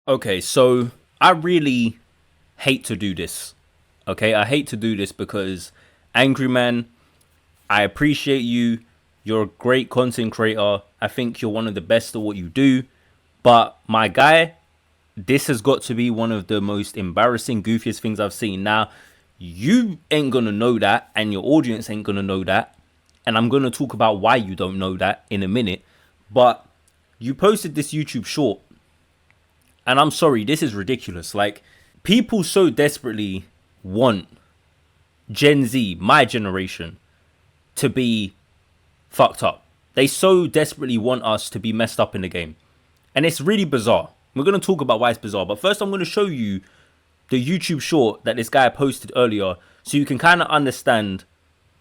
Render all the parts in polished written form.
Okay, so I really hate to do this. Okay, I hate to do this because Angry Man, I appreciate you. You're a great content creator. I think you're one of the best at what you do. But my guy, this has got to be one of the most embarrassing, goofiest things I've seen. Now, you ain't gonna know that, and your audience ain't gonna know that. And I'm gonna talk about why you don't know that in a minute. But you posted this YouTube short, and I'm sorry, this is ridiculous. Like, people so desperately want Gen Z, my generation, to be fucked up. They so desperately want us to be messed up in the game. And it's really bizarre. We're going to talk about why it's bizarre. But first, I'm going to show you the YouTube short that this guy posted earlier so you can kind of understand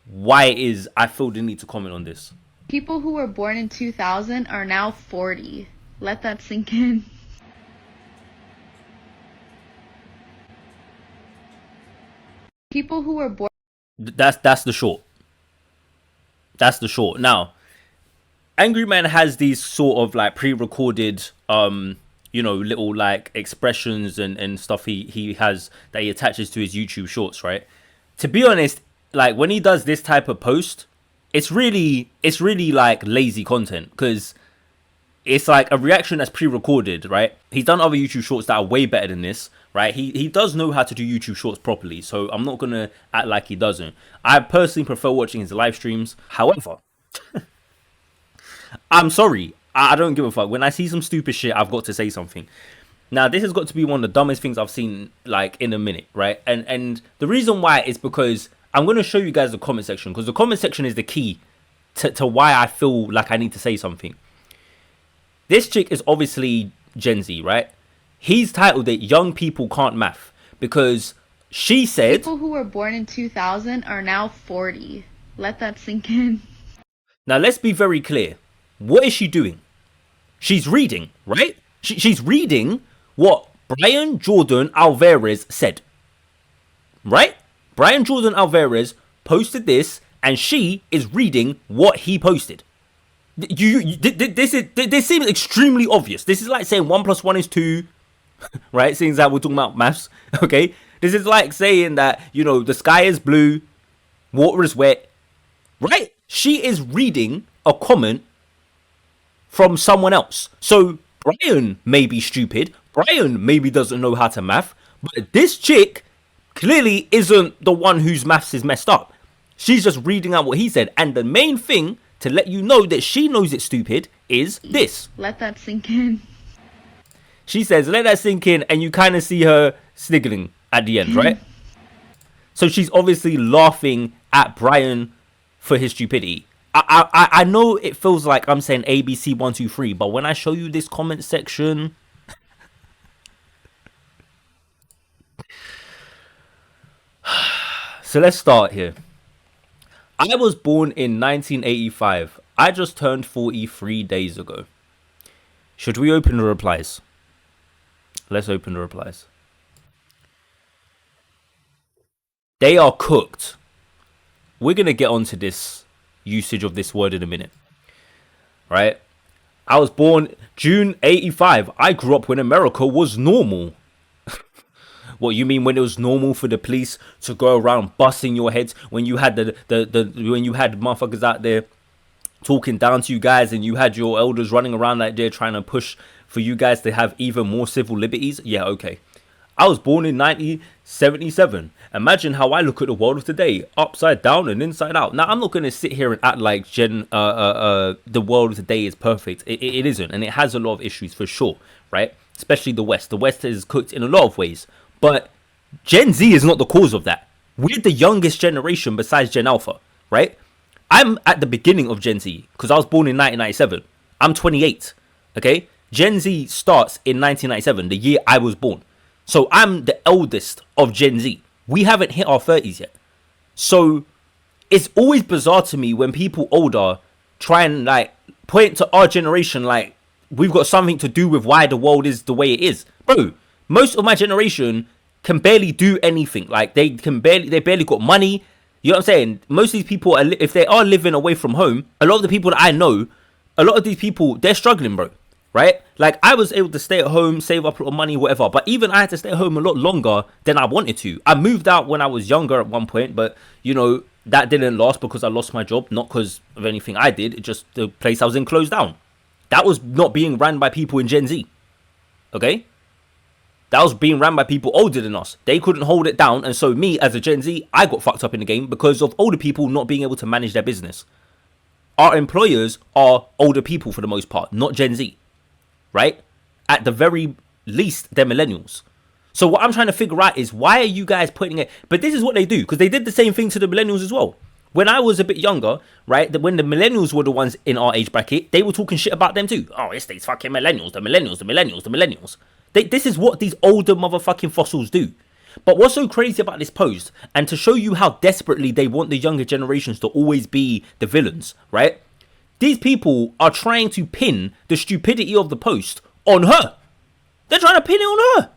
why it is I feel the need to comment on this. People who were born in 2000 are now 40. Let that sink in. People who were born. That's the short. That's the short. Now, Angry Man has these sort of like pre-recorded little like expressions and stuff he has that he attaches to his YouTube shorts, right? To be honest, like when he does this type of post, it's really like lazy content because it's like a reaction that's pre-recorded, right? He's done other YouTube shorts that are way better than this, right? He does know how to do YouTube shorts properly, so I'm not gonna act like he doesn't. I personally prefer watching his live streams. However, I'm sorry, I don't give a fuck. When I see some stupid shit, I've got to say something. Now, this has got to be one of the dumbest things I've seen like in a minute, right? And the reason why is because I'm gonna show you guys the comment section because the comment section is the key to why I feel like I need to say something. This chick is obviously Gen Z, right? He's titled it Young People Can't Math because she said People who were born in 2000 are now 40. Let that sink in. Now let's be very clear. What is she doing? She's reading, right? She's reading what Brian Jordan Alvarez said. Right? Brian Jordan Alvarez posted this and she is reading what he posted. This seems extremely obvious. This is like saying 1 + 1 is 2, right? Seeing that we're talking about maths, okay? This is like saying that, the sky is blue, water is wet, right? She is reading a comment from someone else. So Brian may be stupid. Brian maybe doesn't know how to math, but this chick clearly isn't the one whose maths is messed up. She's just reading out what he said. And the main thing to let you know that she knows it's stupid is this. Let that sink in. She says, let that sink in, and you kind of see her sniggling at the end, right? So she's obviously laughing at Brian for his stupidity. I know it feels like I'm saying ABC 1 2 3, but when I show you this comment section, so let's start here. I was born in 1985. I just turned 43 days ago. Should we open the replies? Let's open the replies. They are cooked. We're going to get onto this usage of this word in a minute. Right? I was born June 85. I grew up when America was normal. What, you mean when it was normal for the police to go around busting your heads when you had when you had motherfuckers out there talking down to you guys and you had your elders running around like they're trying to push for you guys to have even more civil liberties? Yeah, okay. I was born in 1977. Imagine how I look at the world of today, upside down and inside out. Now, I'm not going to sit here and act like the world of today is perfect. It isn't, and it has a lot of issues for sure, right? Especially the West. The West is cooked in a lot of ways, but Gen Z is not the cause of that. We're the youngest generation besides Gen Alpha, right? I'm at the beginning of Gen Z because I was born in 1997. I'm 28, okay? Gen Z starts in 1997, the year I was born. So I'm the eldest of Gen Z. We haven't hit our 30s yet. So it's always bizarre to me when people older try and like point to our generation like we've got something to do with why the world is the way it is. Bro, most of my generation can barely do anything. Like they barely got money. You know what I'm saying? Most of these people, if they are living away from home, a lot of the people that I know, a lot of these people, they're struggling, bro. right? Like, I was able to stay at home, save up a little money, whatever. But even I had to stay at home a lot longer than I wanted to. I moved out when I was younger at one point, but, you know, that didn't last because I lost my job, not because of anything I did. It just, the place I was in closed down. That was not being ran by people in Gen Z, okay? That was being ran by people older than us. They couldn't hold it down, and so me, as a Gen Z, I got fucked up in the game because of older people not being able to manage their business. Our employers are older people for the most part, not Gen Z, right? At the very least, they're millennials. So what I'm trying to figure out is, why are you guys putting it? But this is what they do, because they did the same thing to the millennials as well. When I was a bit younger, right, when the millennials were the ones in our age bracket, they were talking shit about them too. Oh, it's these fucking millennials, the millennials, the millennials, the millennials. This is what these older motherfucking fossils do. But what's so crazy about this post, and to show you how desperately they want the younger generations to always be the villains, right? These people are trying to pin the stupidity of the post on her. They're trying to pin it on her.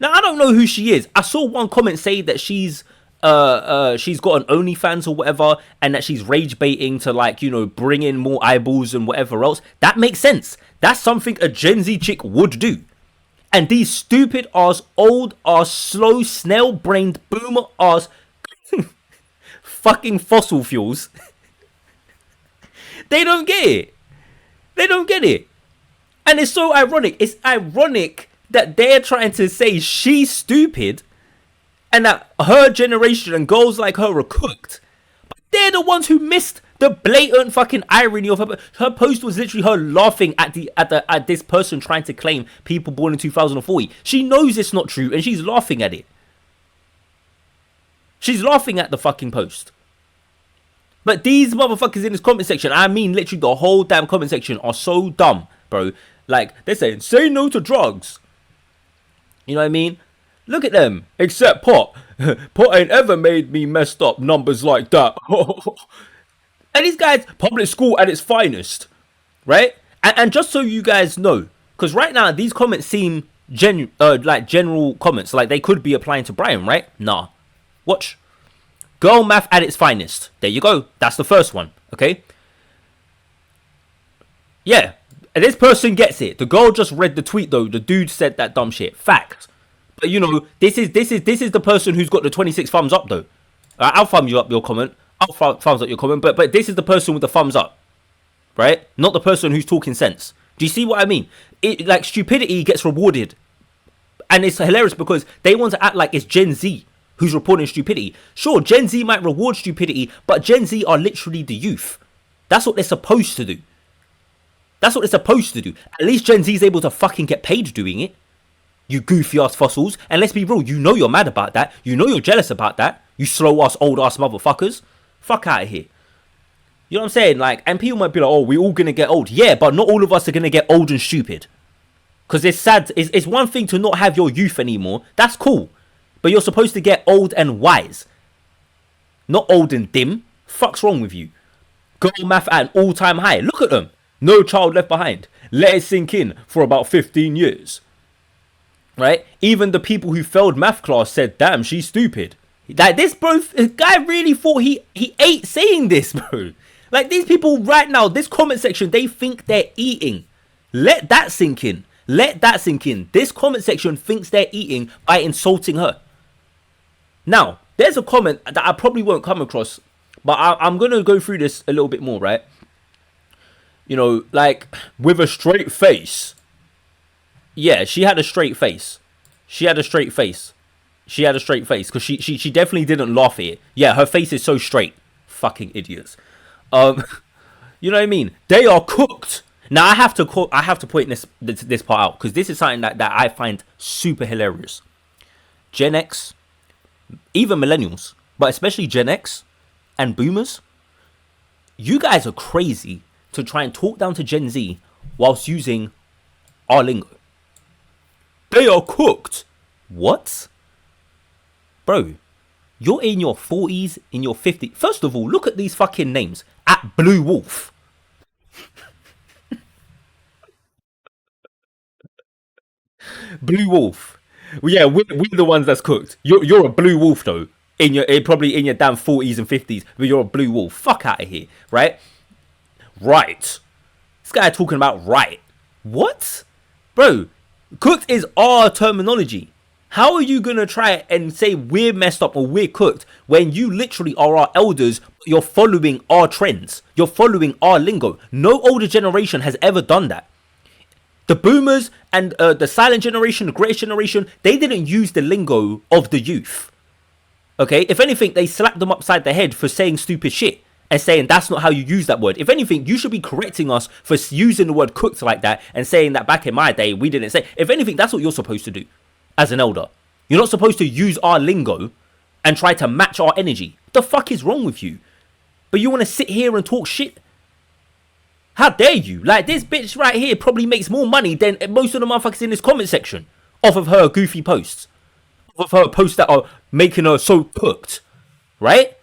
Now, I don't know who she is. I saw one comment say that she's got an OnlyFans or whatever, and that she's rage baiting to, like, you know, bring in more eyeballs and whatever else. That makes sense. That's something a Gen Z chick would do. And these stupid ass, old ass, slow, snail brained, boomer ass fucking fossil fuels, they don't get it. They don't get it. And it's so ironic. It's ironic that they're trying to say she's stupid and that her generation and girls like her are cooked. But they're the ones who missed the blatant fucking irony of her. Her post was literally her laughing at this person trying to claim people born in 2040. She knows it's not true and she's laughing at it. She's laughing at the fucking post. But these motherfuckers in this comment section, I mean literally the whole damn comment section, are so dumb, bro. Like, they're saying, say no to drugs. You know what I mean? Look at them. Except pot. Pot ain't ever made me messed up numbers like that. And these guys, public school at its finest. Right? And just so you guys know, because right now, these comments seem like general comments. Like, they could be applying to Brian, right? Nah. Watch. Girl math at its finest. There you go. That's the first one. Okay? Yeah. And this person gets it. The girl just read the tweet though. The dude said that dumb shit. Fact. But you know, this is the person who's got the 26 thumbs up though. I'll thumb you up your comment. I'll thumbs up your comment. But this is the person with the thumbs up. Right? Not the person who's talking sense. Do you see what I mean? It, like, stupidity gets rewarded. And it's hilarious because they want to act like it's Gen Z who's reporting stupidity. Sure, Gen Z might reward stupidity, but Gen Z are literally the youth. That's what they're supposed to do. That's what they're supposed to do. At least Gen Z is able to fucking get paid doing it. You goofy ass fossils. And let's be real, you know you're mad about that. You know you're jealous about that. You slow ass, old ass motherfuckers. Fuck out of here. You know what I'm saying? Like, and people might be like, oh, we're all gonna get old. Yeah, but not all of us are gonna get old and stupid. Because it's sad. It's one thing to not have your youth anymore. That's cool. But you're supposed to get old and wise. Not old and dim. Fuck's wrong with you? Girl math at an all-time high. Look at them. No child left behind. Let it sink in for about 15 years. Right? Even the people who failed math class said, damn, she's stupid. Like, this guy really thought he ate saying this, bro. Like, these people right now, this comment section, they think they're eating. Let that sink in. Let that sink in. This comment section thinks they're eating by insulting her. Now, there's a comment that I probably won't come across, but I'm going to go through this a little bit more, right? You know, like, with a straight face. Yeah, she had a straight face. She had a straight face. She had a straight face, because she definitely didn't laugh at it. Yeah, her face is so straight. Fucking idiots. You know what I mean? They are cooked. Now, I have to point this part out, because this is something that I find super hilarious. Gen X, even millennials, but especially Gen X and boomers, you guys are crazy to try and talk down to Gen Z whilst using our lingo. They are cooked. What? Bro, you're in your 40s, in your 50s. First of all, look at these fucking names. At Blue Wolf. Blue Wolf. Well, yeah, we're the ones that's cooked. You're a blue wolf though. Probably in your damn 40s and 50s, but you're a blue wolf. Fuck out of here, right? Right. This guy talking about right. What? Bro, cooked is our terminology. How are you going to try and say we're messed up or we're cooked when you literally are our elders? You're following our trends. You're following our lingo. No older generation has ever done that. The boomers and the silent generation, the greatest generation, they didn't use the lingo of the youth. Okay? If anything, they slapped them upside the head for saying stupid shit and saying that's not how you use that word. If anything, you should be correcting us for using the word cooked like that and saying that back in my day, we didn't say. If anything, that's what you're supposed to do as an elder. You're not supposed to use our lingo and try to match our energy. What the fuck is wrong with you? But you want to sit here and talk shit? How dare you? Like, this bitch right here probably makes more money than most of the motherfuckers in this comment section off of her goofy posts. Off of her posts that are making her so cooked. Right?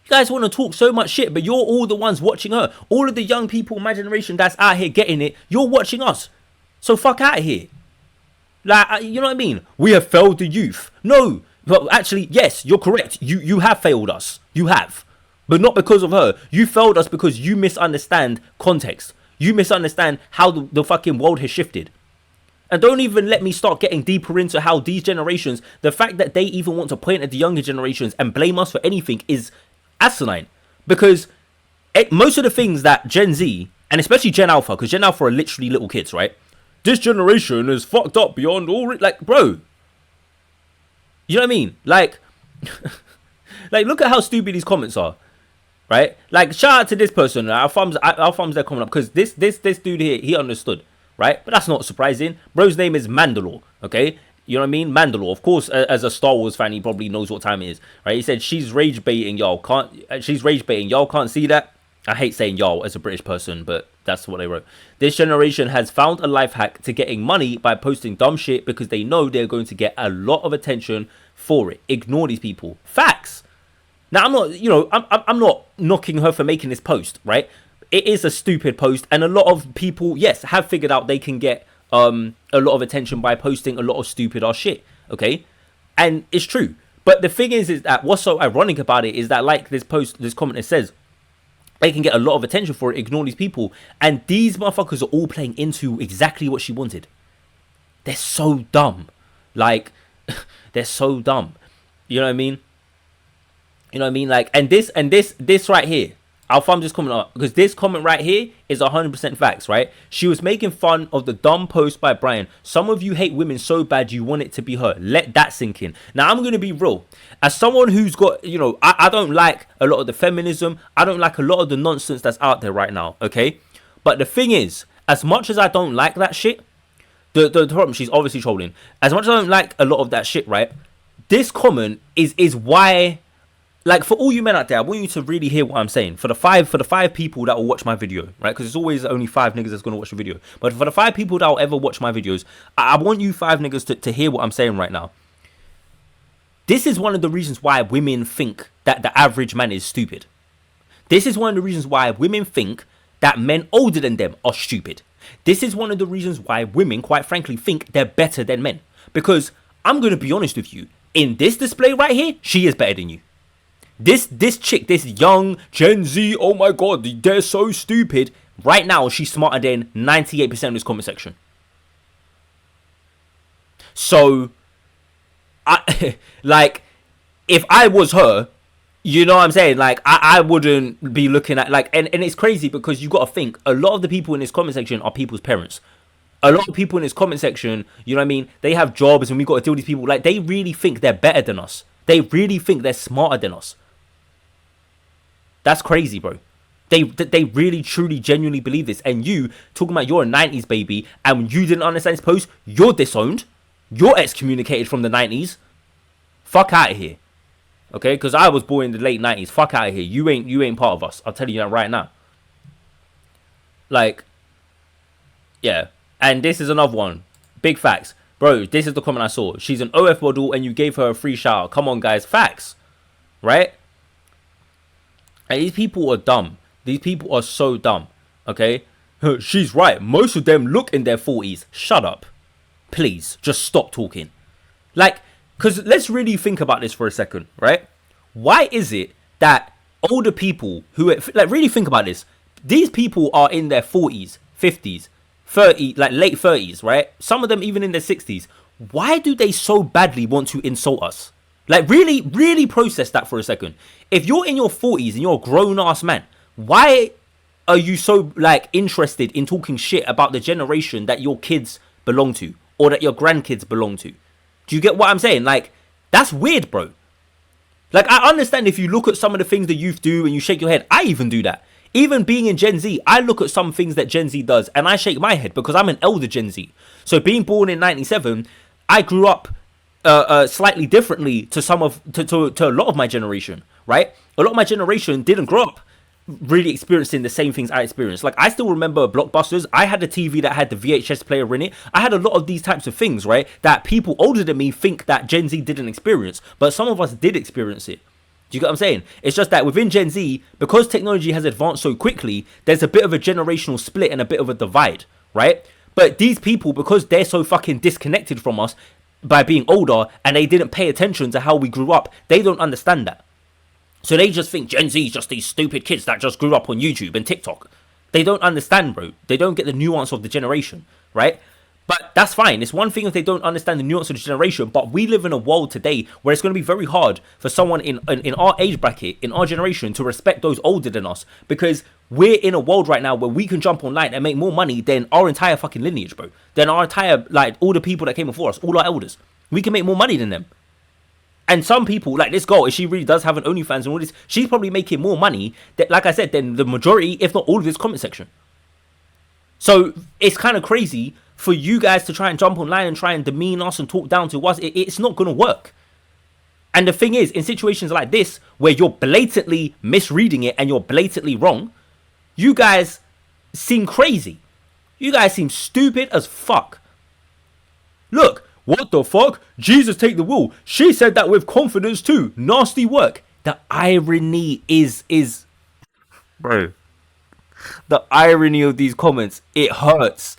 You guys want to talk so much shit, but you're all the ones watching her. All of the young people in my generation that's out here getting it, you're watching us. So fuck out of here. Like, you know what I mean? We have failed the youth. No, but actually, yes, you're correct. You have failed us. You have. But not because of her. You failed us because you misunderstand context. You misunderstand how the fucking world has shifted. And don't even let me start getting deeper into how these generations, the fact that they even want to point at the younger generations and blame us for anything is asinine. Because most of the things that Gen Z, and especially Gen Alpha, because Gen Alpha are literally little kids, right? This generation is fucked up beyond all... Like, bro. You know what I mean? Like, like, look at how stupid these comments are. Right? Like, shout out to this person. Our thumbs they're coming up. Because this dude here, he understood. Right? But that's not surprising. Bro's name is Mandalore. Okay? You know what I mean? Mandalore. Of course, as a Star Wars fan, he probably knows what time it is. Right? He said, she's rage baiting, y'all. She's rage baiting. Y'all can't see that? I hate saying y'all as a British person, but that's what they wrote. This generation has found a life hack to getting money by posting dumb shit because they know they're going to get a lot of attention for it. Ignore these people. Facts. Now, I'm not, you know, I'm not knocking her for making this post, right? It is a stupid post, and a lot of people, yes, have figured out they can get a lot of attention by posting a lot of stupid ass shit, okay? And it's true. But the thing is that what's so ironic about it is that, like this commenter says, they can get a lot of attention for it, ignore these people. And these motherfuckers are all playing into exactly what she wanted. They're so dumb. Like, they're so dumb. You know what I mean? You know what I mean? Like, and this right here. I'll find this comment up because this comment right here is 100% facts, right? She was making fun of the dumb post by Brian. Some of you hate women so bad you want it to be her. Let that sink in. Now, I'm going to be real. As someone who's got, you know, I don't like a lot of the feminism. I don't like a lot of the nonsense that's out there right now, okay? But the thing is, as much as I don't like that shit, the problem, she's obviously trolling. As much as I don't like a lot of that shit, right? This comment is why... Like, for all you men out there, I want you to really hear what I'm saying. For the five people that will watch my video, right? Because it's always only 5 niggas that's going to watch the video. But for the 5 people that will ever watch my videos, I want you 5 niggas to hear what I'm saying right now. This is one of the reasons why women think that the average man is stupid. This is one of the reasons why women think that men older than them are stupid. This is one of the reasons why women, quite frankly, think they're better than men. Because I'm going to be honest with you. In this display right here, she is better than you. This chick, this young Gen Z, oh my god, they're so stupid. Right now, she's smarter than 98% of this comment section. So, like, if I was her, you know what I'm saying? Like, I wouldn't be looking at, like, and it's crazy because you got to think, a lot of the people in this comment section are people's parents. A lot of people in this comment section, you know what I mean? They have jobs and we got to deal with these people. Like, they really think they're better than us. They really think they're smarter than us. That's crazy, bro. They really, truly, genuinely believe this. And you, talking about you're a 90s baby, and you didn't understand this post, you're disowned. You're excommunicated from the 90s. Fuck out of here. Okay? Because I was born in the late 90s. Fuck out of here. You ain't part of us. I'll tell you that right now. Like, yeah. And this is another one. Big facts. Bro, this is the comment I saw. She's an OF model and you gave her a free shout out. Come on, guys. Facts. Right? And these people are dumb. These people are so dumb. Okay? She's right. Most of them look in their 40s. Shut up. Please. Just stop talking. Like, because let's really think about this for a second, right? Why is it that older people who... Like, really think about this. These people are in their 40s, 50s, 30, like late 30s, right? Some of them even in their 60s. Why do they so badly want to insult us? Like, really, really process that for a second. If you're in your 40s and you're a grown-ass man, why are you so, like, interested in talking shit about the generation that your kids belong to or that your grandkids belong to? Do you get what I'm saying? Like, that's weird, bro. Like, I understand if you look at some of the things the youth do and you shake your head. I even do that. Even being in Gen Z, I look at some things that Gen Z does and I shake my head because I'm an elder Gen Z. So being born in 97, I grew up slightly differently to to a lot of my generation, right? A lot of my generation didn't grow up really experiencing the same things I experienced. Like, I still remember Blockbusters. I had a TV that had the VHS player in it. I had a lot of these types of things, right? That people older than me think that Gen Z didn't experience, but some of us did experience it. Do you get what I'm saying? It's just that within Gen Z, because technology has advanced so quickly, there's a bit of a generational split and a bit of a divide, right? But these people, because they're so fucking disconnected from us by being older and they didn't pay attention to how we grew up, they don't understand that. So they just think Gen Z is just these stupid kids that just grew up on YouTube and TikTok. They don't understand, bro. They don't get the nuance of the generation, right? But that's fine. It's one thing if they don't understand the nuance of the generation, but we live in a world today where it's going to be very hard for someone in our age bracket, in our generation, to respect those older than us, because we're in a world right now where we can jump online and make more money than our entire fucking lineage, bro. Than our entire, like, all the people that came before us, all our elders. We can make more money than them. And some people, like this girl, if she really does have an OnlyFans and all this, she's probably making more money, that, like I said, than the majority, if not all of this comment section. So it's kind of crazy for you guys to try and jump online and try and demean us and talk down to us. It's not going to work. And the thing is, in situations like this, where you're blatantly misreading it and you're blatantly wrong, you guys seem crazy. You guys seem stupid as fuck. Look, what the fuck? Jesus take the wheel. She said that with confidence too. Nasty work. The irony is... Bro. The irony of these comments, it hurts.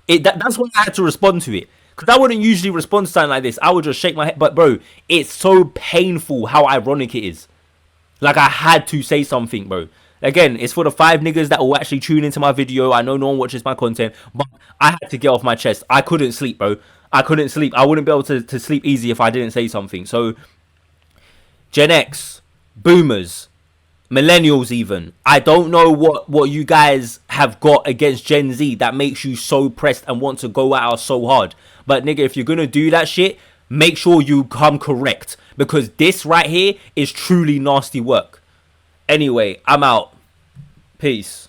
That's why I had to respond to it. Because I wouldn't usually respond to something like this. I would just shake my head. But bro, it's so painful how ironic it is. Like, I had to say something, bro. Again, it's for the 5 niggas that will actually tune into my video. I know no one watches my content, but I had to get off my chest. I couldn't sleep, bro. I couldn't sleep. I wouldn't be able to sleep easy if I didn't say something. So, Gen X, Boomers, Millennials even. I don't know what you guys have got against Gen Z that makes you so pressed and want to go at us so hard. But nigga, if you're going to do that shit, make sure you come correct. Because this right here is truly nasty work. Anyway, I'm out. Peace.